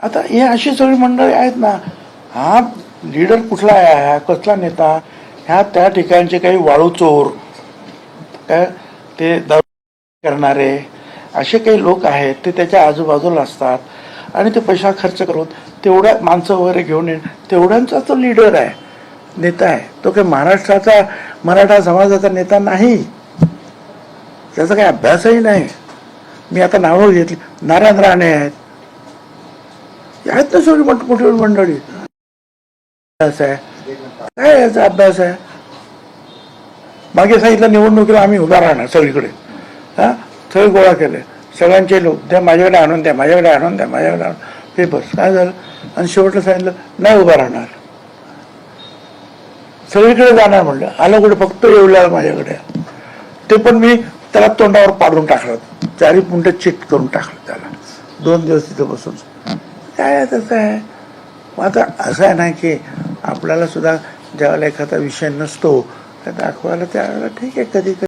आता हे अशी सगळी मंडळी आहेत ना, हा लीडर कुठला आहे, कसला नेता, ह्या त्या ठिकाणचे काही वाळू चोर, काय ते दारू करणारे असे काही लोक आहेत, ते त्याच्या आजूबाजूला असतात आणि ते पैसा खर्च करून तेवढ्या माणसं वगैरे घेऊन येईल, तेवढ्यांचा तो लीडर आहे, नेता आहे. तो काही महाराष्ट्राचा मराठा समाजाचा नेता नाही, त्याचा काही अभ्यासही नाही. मी आता नावं घेतली, नारायण राणे आहेत ना सगळी मोठी मंडळी. अभ्यास आहे काय, याचा अभ्यास आहे. मागे सांगितलं निवडणुकीला आम्ही उभा राहणार सगळीकडे, हां सगळे गोळा केले, सगळ्यांचे लोक द्या, माझ्याकडे आणून द्या, माझ्याकडे आणून द्या, माझ्याकडे आणून पेपर्स. काय झालं, आणि शेवटला सांगितलं नाही उभा राहणार, सगळीकडे जाणार म्हणलं. आलं कुठे, फक्त येवल्याला माझ्याकडे. ते पण मी त्याला तोंडावर पाडून टाकलं, 4 पुंट चिट करून टाकलं त्याला, 2 दिवस तिथे बसून. काय तसं आहे. आता असं आहे ना की आपल्याला सुद्धा ज्यावेळेला एखादा विषय नसतो दाखवायला, त्यावेळेला ठीक आहे कधी कधी